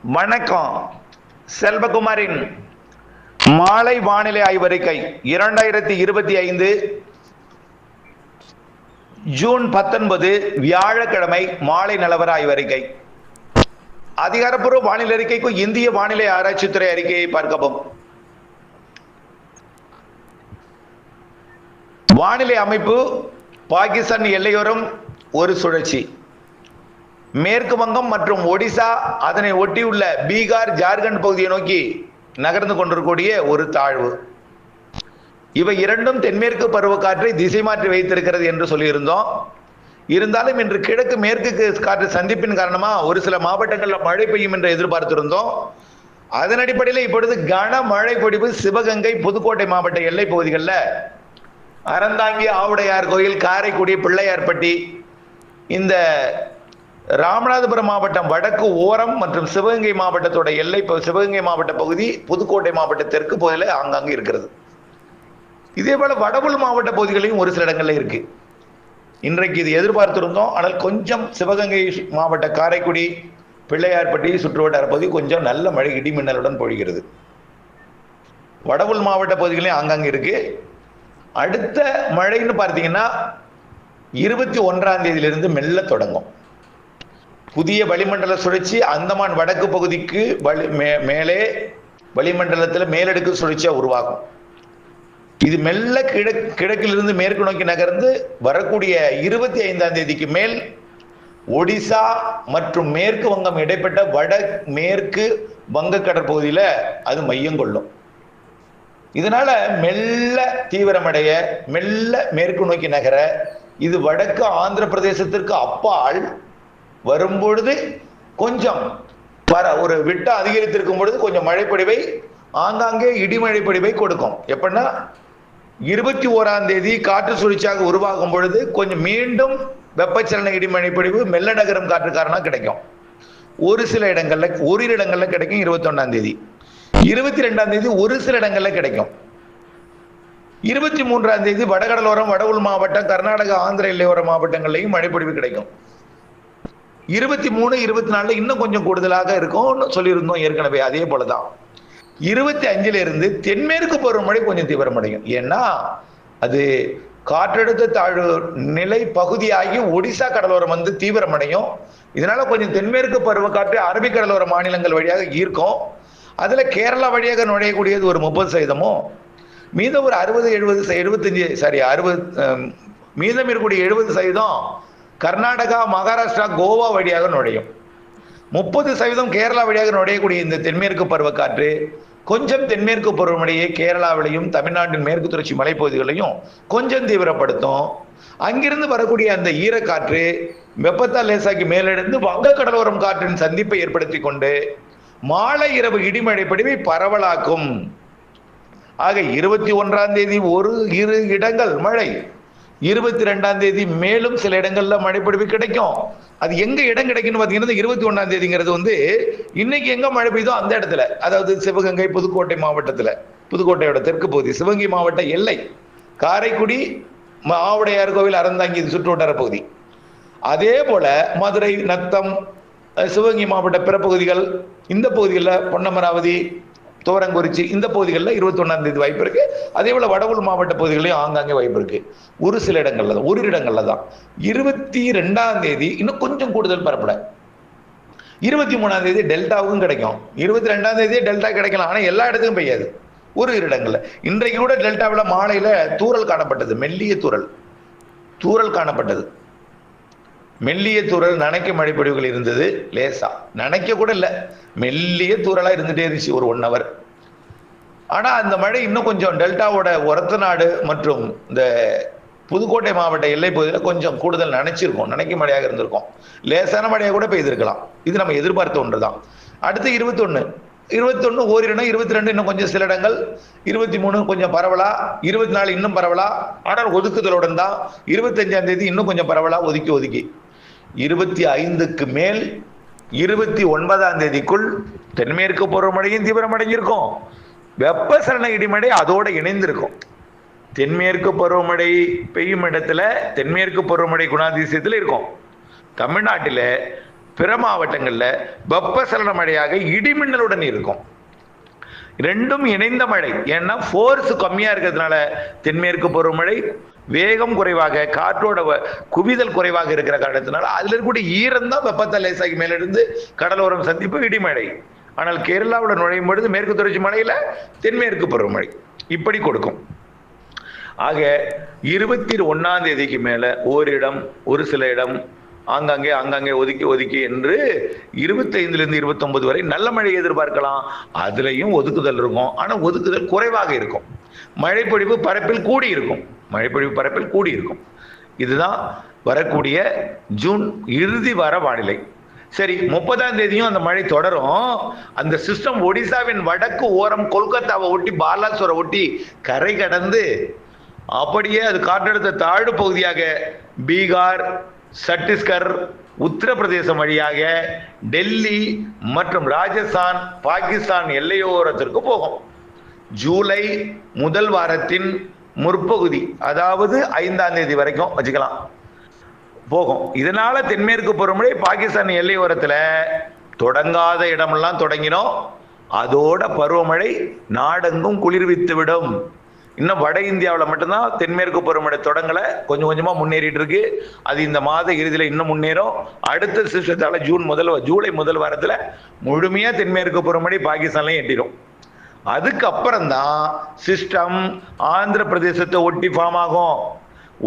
வணக்கம். செல்வகுமாரின் மாலை வானிலை ஆய்வறிக்கை 2025 ஜூன் 19 வியாழக்கிழமை மாலை நிலவர ஆய்வறிக்கை. அதிகாரப்பூர்வ வானிலை அறிக்கைக்கு இந்திய வானிலை ஆராய்ச்சித்துறை அறிக்கையை பார்க்கவும். வானிலை அமைப்பு: பாகிஸ்தான் எல்லையோரம் ஒரு சுழற்சி, மேற்கு வங்கம் மற்றும் ஒடிசா அதனை ஒட்டியுள்ள பீகார் ஜார்க்கண்ட் பகுதியை நோக்கி நகர்ந்து கொண்டிருக்கக்கூடிய ஒரு தாழ்வு. இவை இரண்டும் தென்மேற்கு பருவக்காற்றை திசை மாற்றி வைத்திருக்கிறது என்று சொல்லியிருந்தோம். இருந்தாலும் இன்று கிழக்கு மேற்கு காற்று சந்திப்பின் காரணமா ஒரு சில மாவட்டங்களில் மழை பெய்யும் என்று எதிர்பார்த்திருந்தோம். அதன் அடிப்படையில் இப்பொழுது கனமழை பொழிவு சிவகங்கை புதுக்கோட்டை மாவட்ட எல்லை பகுதிகளில் அறந்தாங்கி, ஆவுடையார் கோயில், காரைக்குடி, பிள்ளையார்பட்டி, இந்த ராமநாதபுரம் மாவட்டம் வடக்கு ஓரம் மற்றும் சிவகங்கை மாவட்டத்தோட எல்லை, சிவகங்கை மாவட்ட பகுதி, புதுக்கோட்டை மாவட்ட தெற்கு பகுதியில் ஆங்காங்கு இருக்கிறது. இதே போல வடவுள் மாவட்ட பகுதிகளையும் ஒரு சில இடங்கள்ல இருக்கு. இன்றைக்கு இது எதிர்பார்த்திருந்தோம். ஆனால் கொஞ்சம் சிவகங்கை மாவட்ட காரைக்குடி, பிள்ளையார்பட்டி சுற்றுவட்டார பகுதி கொஞ்சம் நல்ல மழை இடி மின்னலுடன் பொழிகிறது. வடவுள் மாவட்ட பகுதிகளையும் ஆங்காங்கு இருக்கு. அடுத்த மழைன்னு பார்த்தீங்கன்னா 21ஆம் தேதியிலிருந்து மெல்ல தொடங்கும். புதிய வளிமண்டல சுழற்சி அந்தமான் வடக்கு பகுதிக்கு மேலே வளிமண்டலத்தில் மேலடுக்கு சுழற்சியா உருவாகும். இது மெல்ல கிழக்கிலிருந்து மேற்கு நோக்கி நகர்ந்து வரக்கூடிய 25ஆம் தேதிக்கு மேல் ஒடிசா மற்றும் மேற்கு வங்கம் இடைப்பட்ட வட மேற்கு வங்க கடற்பகுதியில அது மையம் கொள்ளும். இதனால மெல்ல தீவிரமடைய, மெல்ல மேற்கு நோக்கி நகர, இது வடக்கு ஆந்திர பிரதேசத்திற்கு அப்பால் வரும்பொழுது கொஞ்சம் ஒரு விட்டம் அதிகரித்திருக்கும் பொழுது கொஞ்சம் மழைப்பொழிவை, ஆங்காங்கே இடிமழை பொழிவை கொடுக்கும். எப்படின்னா 21ஆம் தேதி காற்று சுழற்சியாக உருவாகும் பொழுது கொஞ்சம் மீண்டும் வெப்பச்சலன இடிமழை பொழிவு மெல்ல நகரும் காற்று காரணம் கிடைக்கும். ஒரு சில இடங்கள்ல, ஓரிரு இடங்கள்ல கிடைக்கும். 21ஆம் தேதி, 22ஆம் தேதி ஒரு சில இடங்கள்ல கிடைக்கும். 23ஆம் தேதி வடகடலோரம், வடவுள் மாவட்டம், கர்நாடகா ஆந்திர எல்லையோர மாவட்டங்கள்லையும் மழைப்பொழிவு கிடைக்கும். 23, 24 இன்னும் கொஞ்சம் கூடுதலாக இருக்கும்னு சொல்லியிருந்தோம் ஏற்கனவே. அதே போலதான் 25ல இருந்து தென்மேற்கு பருவமழை கொஞ்சம் தீவிரமடையும். ஏன்னா அது காற்றழுத்த தாழ்வு நிலை பகுதியாகி ஒடிசா கடலோரம் வந்து தீவிரமடையும். இதனால கொஞ்சம் தென்மேற்கு பருவக்காற்று அரபிக்கடலோர மாநிலங்கள் வழியாக ஈர்க்கும். அதுல கேரளா வழியாக நுழையக்கூடியது ஒரு 30%, மீதம் ஒரு 60 மீதம் இருக்கக்கூடிய 70% கர்நாடகா, மகாராஷ்டிரா, கோவா வழியாக நுழையும். 30% கேரளா வழியாக நுழையக்கூடிய இந்த தென்மேற்கு பருவக்காற்று கொஞ்சம் தென்மேற்கு பருவமழையை கேரளாவிலையும் தமிழ்நாட்டின் மேற்கு தொடர்ச்சி மலைப்பகுதிகளையும் கொஞ்சம் தீவிரப்படுத்தும். அங்கிருந்து வரக்கூடிய அந்த ஈரக்காற்று வெப்பத்தால் லேசாக்கி மேலெடுத்து வங்க கடலோரம் காற்றின் சந்திப்பை ஏற்படுத்தி கொண்டு மாலை இரவு இடிமழை பொழிவை பரவலாக்கும். ஆக 21ஆம் தேதி இரு இடங்கள் மழை, 22ஆம் தேதி மேலும் சில இடங்கள்ல மழைப்பொழிவு கிடைக்கும். அது எங்க இடம் கிடைக்குன்னு பாத்தீங்கன்னா 21ஆம் தேதிங்கிறது வந்து இன்னைக்கு எங்க மழை பெய்தோ அந்த இடத்துல, அதாவது சிவகங்கை புதுக்கோட்டை மாவட்டத்துல, புதுக்கோட்டையோட தெற்கு பகுதி, சிவகங்கை மாவட்ட எல்லை, காரைக்குடி, ஆவுடையார் கோவில், அறந்தாங்கி சுற்றுவட்டார பகுதி. அதே போல மதுரை, நத்தம், சிவகங்கை மாவட்ட பிற பகுதிகள், இந்த பகுதிகளில் பொன்னமராவதி, தோரங்குறிச்சி, இந்த பகுதிகளில் 21ஆம் தேதி வாய்ப்பு இருக்கு. அதே போல வடவுள் மாவட்ட பகுதிகளையும் ஆங்காங்கே வாய்ப்பு இருக்கு. ஒரு சில இடங்கள்ல தான், ஒரு இடங்கள்ல தான். 22ஆம் தேதி இன்னும் கொஞ்சம் கூடுதல் பரப்பல. 23ஆம் தேதி டெல்டாவுக்கும் கிடைக்கும். 22ஆம் தேதி டெல்டா கிடைக்கலாம். ஆனா எல்லா இடத்துக்கும் பெய்யாது, ஒரு இடங்கள்ல. இன்றைக்கு கூட டெல்டாவில் மாலையில தூறல் காணப்பட்டது, மெல்லிய தூறல் காணப்பட்டது. மெல்லிய தூறல், நனைக்க மழைப்பொழிவுகள் இருந்தது. லேசா நனைக்க கூட இல்லை, மெல்லிய தூறலா இருந்துட்டே இருந்துச்சு ஒரு 1 hour. ஆனா அந்த மழை இன்னும் கொஞ்சம் டெல்டாவோட ஒரத்தநாடு மற்றும் இந்த புதுக்கோட்டை மாவட்ட எல்லை பகுதியில் கொஞ்சம் கூடுதல் நனைச்சிருக்கும், நனைக்க மழையாக இருந்திருக்கும். லேசான மழையாக கூட பெய்திருக்கலாம். இது நம்ம எதிர்பார்த்த ஒன்றுதான். அடுத்து 21 ஓரிடம், 22 இன்னும் கொஞ்சம் சில இடங்கள், 23 கொஞ்சம் பரவலா, 24 இன்னும் பரவலா, ஆனால் ஒதுக்குதலுடன் தான். 25ஆம் தேதி இன்னும் கொஞ்சம் பரவலா ஒதுக்கி 25க்கு மேல் 29ஆம் தேதிக்குள் தென்மேற்கு பருவமழையும் தீவிரமடைஞ்சிருக்கும். வெப்பசலன இடிமழை அதோட இணைந்திருக்கும். தென்மேற்கு பருவமழை பெய்யும் இடத்துல தென்மேற்கு பருவமழை குணாதிசயத்தில் இருக்கும். தமிழ்நாட்டில் பிற மாவட்டங்கள்ல வெப்பசலன மழையாக இடிமின்னலுடன் இருக்கும். ரெண்டும் இணைந்த மழை. ஏன்னா ஃபோர்ஸ் கம்மியா இருக்கிறதுனால தென்மேற்கு பருவமழை வேகம் குறைவாக, காற்றோட குவிதல் குறைவாக இருக்கிற காரணத்தினால அதுல இருக்கக்கூடிய ஈரம் தான் வெப்பத்தை லேசாகி மேலிருந்து கடலோரம் சந்திப்பு இடிமழை. ஆனால் கேரளாவோட நுழையும் பொழுது மேற்கு தொடர்ச்சி மலையில தென்மேற்கு பருவமழை இப்படி கொடுக்கும். ஆக 21ஆம் தேதிக்கு மேல ஓரிடம், ஒரு சில இடம், ஆங்காங்கே ஒதுக்கி என்று 25லிருந்து 29 வரை நல்ல மழை எதிர்பார்க்கலாம். அதுலயும் ஒதுக்குதல் இருக்கும். ஆனா ஒதுக்குதல் குறைவாக இருக்கும். மழைப்பொழிவு பரப்பில் கூடி இருக்கும். இதுதான் வரக்கூடிய ஜூன் இறுதி வார வானிலை. சரி, 30ஆம் தேதியும் அந்த மழை தொடரும். அந்த சிஸ்டம் ஒடிசாவின் வடக்கு ஓரம் கொல்கத்தாவை ஒட்டி, பாலாசோரை ஒட்டி கரை கடந்து அப்படியே அது காற்றழுத்த தாழ்வு பகுதியாக பீகார், சத்தீஸ்கர், உத்தரப்பிரதேசம் வழியாக டெல்லி மற்றும் ராஜஸ்தான், பாகிஸ்தான் எல்லையோரத்திற்கு போகும். ஜூலை முதல் வாரத்தின் முற்பகுதி, அதாவது 5ஆம் தேதி வரைக்கும் வச்சுக்கலாம், போகும். இதனால தென்மேற்கு பருவமழை பாகிஸ்தான் எல்லையோரத்துல தொடங்காத இடமெல்லாம் தொடங்கினோம். அதோட பருவமழை நாடெங்கும் குளிர்வித்து விடும். இன்னும் வட இந்தியாவில் மட்டும்தான் தென்மேற்கு பருவமழை தொடங்கலை, கொஞ்சம் கொஞ்சமா முன்னேறிட்டு இருக்கு. அது இந்த மாத இறுதியில இன்னும் முன்னேறும். அடுத்த சிஸ்டத்தால ஜூலை முதல் வாரத்துல முழுமையா தென்மேற்கு பருவமழை பாகிஸ்தான்லையும் எட்டிடும். அதுக்கப்புறம் தான் சிஸ்டம் ஆந்திர பிரதேசத்தை ஒட்டி ஃபார்ம் ஆகும்.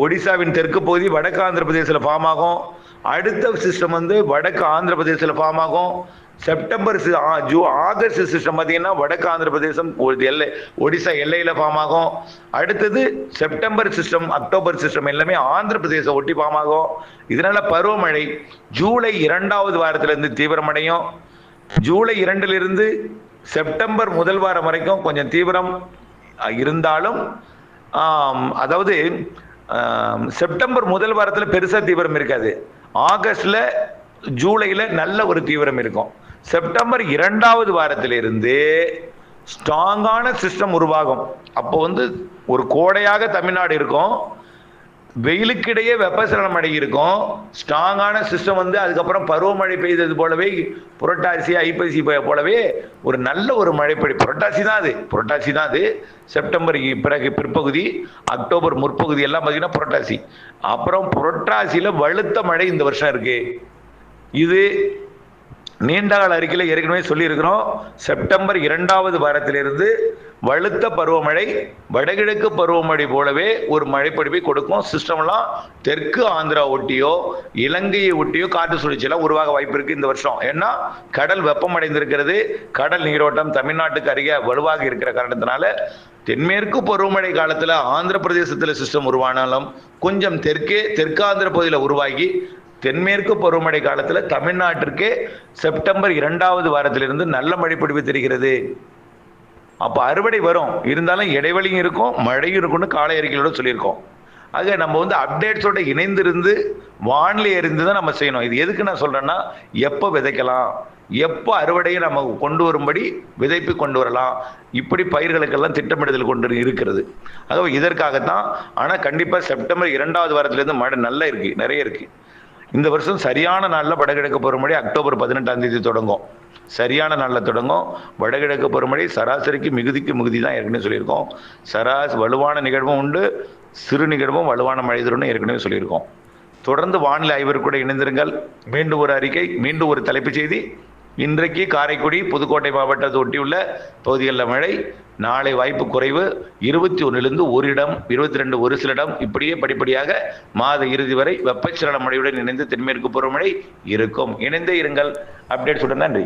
ஒடிசாவின் தெற்கு பகுதி வடக்கு ஆந்திர பிரதேசத்தில் ஃபார்ம் ஆகும். அடுத்த சிஸ்டம் வடக்கு ஆந்திர பிரதேசத்தில் ஃபார்ம் ஆகும். ஆகஸ்ட் சிஸ்டம் பார்த்தீங்கன்னா வடக்கு ஆந்திர பிரதேசம் ஒடிசா எல்லையில ஃபார்ம் ஆகும். அடுத்தது செப்டம்பர் சிஸ்டம், அக்டோபர் சிஸ்டம் எல்லாமே ஆந்திர பிரதேசம் ஒட்டி ஃபார்ம் ஆகும். இதனால பருவமழை ஜூலை 2வது வாரத்திலிருந்து தீவிரமடையும். ஜூலை 2லிருந்து செப்டம்பர் முதல் வாரம் வரைக்கும் கொஞ்சம் தீவிரம் இருந்தாலும், அதாவது செப்டம்பர் முதல் வாரத்துல பெருசா தீவிரம் இருக்காது. ஆகஸ்ட்ல ஜூலைல நல்ல ஒரு தீவிரம் இருக்கும். செப்டம்பர் 2வது வாரத்திலிருந்து ஸ்ட்ராங்கான சிஸ்டம் உருவாகும். அப்போ ஒரு கோடையாக தமிழ்நாடு இருக்கும், வெயிலுக்கிடையே வெப்பசலன மழை இருக்கும். ஸ்ட்ராங்கான சிஸ்டம் அதுக்கப்புறம் பருவமழை பெய்தது போலவே, புரட்டாசி ஐப்பசி போலவே ஒரு நல்ல ஒரு மழைப்பொழி. புரட்டாசி தான் அது. செப்டம்பர் பிறகு பிற்பகுதி, அக்டோபர் முற்பகுதி எல்லாம் பார்த்தீங்கன்னா புரட்டாசி. அப்புறம் புரட்டாசியில வலுத்த மழை இந்த வருஷம் இருக்கு. இது நீண்டகால அறிக்கையில் ஏற்கனவே சொல்லியிருக்கிறோம். செப்டம்பர் 2வது வாரத்திலிருந்து வலுத்த பருவமழை வடகிழக்கு பருவமழை போலவே ஒரு மழைப்பொழிவை கொடுக்கும். சிஸ்டம்லாம் தெற்கு ஆந்திரா ஒட்டியோ இலங்கையை ஒட்டியோ காற்று சுழற்சியெல்லாம் உருவாக வாய்ப்பு இருக்கு இந்த வருஷம். ஏன்னா கடல் வெப்பமடைந்திருக்கிறது. கடல் நீரோட்டம் தமிழ்நாட்டுக்கு அருகே வலுவாக இருக்கிற காரணத்தினால தென்மேற்கு பருவமழை காலத்துல ஆந்திர பிரதேசத்துல சிஸ்டம் உருவானாலும் கொஞ்சம் தெற்காந்திர பகுதியில் உருவாகி தென்மேற்கு பருவமழை காலத்துல தமிழ்நாட்டிற்கு செப்டம்பர் 2வது வாரத்திலிருந்து நல்ல மழை பொழிவு தெரிகிறது. அப்ப அறுவடை வரும், இருந்தாலும் இடைவெளியும் இருக்கும், மழையும் இருக்கும்னு காலை அறிக்கையோட சொல்லியிருக்கோம். ஆக நம்ம அப்டேட்ஸோட இணைந்திருந்து வானிலை அறிந்து தான் நம்ம செய்யணும். இது எதுக்கு நான் சொல்றேன்னா, எப்போ விதைக்கலாம், எப்போ அறுவடையை நம்ம கொண்டு வரும்படி விதைப்பு கொண்டு வரலாம், இப்படி பயிர்களுக்கெல்லாம் திட்டமிடுதல் கொண்டு இருக்கிறது. அதாவது இதற்காகத்தான். ஆனா கண்டிப்பா செப்டம்பர் 2வது வாரத்திலிருந்து மழை நல்லா இருக்கு, நிறைய இருக்கு. இந்த வருஷம் சரியான நாளில் வடகிழக்கு பருவமழை அக்டோபர் 18ஆம் தேதி தொடங்கும். சரியான நாளில் தொடங்கும். வடகிழக்கு பருவமழை சராசரிக்கு மிகுதிக்கு மிகுதி தான் ஏற்கனவே சொல்லியிருக்கோம். வலுவான நிகழ்வும் உண்டு, சிறு நிகழ்வும் வலுவான மழை தரும்னு ஏற்கனவே சொல்லியிருக்கோம். தொடர்ந்து வானிலை ஆய்விற்கு கூட இணைந்திருங்கள். மீண்டும் ஒரு அறிக்கை, மீண்டும் ஒரு தலைப்புச் செய்தி. இன்றைக்கு காரைக்குடி, புதுக்கோட்டை மாவட்டத்தை ஒட்டியுள்ள பகுதிகளில் மழை, நாளை வாய்ப்பு குறைவு. 21லிருந்து ஒரு இடம், 22 ஒரு சில இடம், இப்படியே படிப்படியாக மாத இறுதி வரை வெப்பச்சலன மழையுடன் இணைந்து தென்மேற்கு பருவமழை இருக்கும். இணைந்தே இருங்கள். அப்டேட்ஸ் உடன் நன்றி.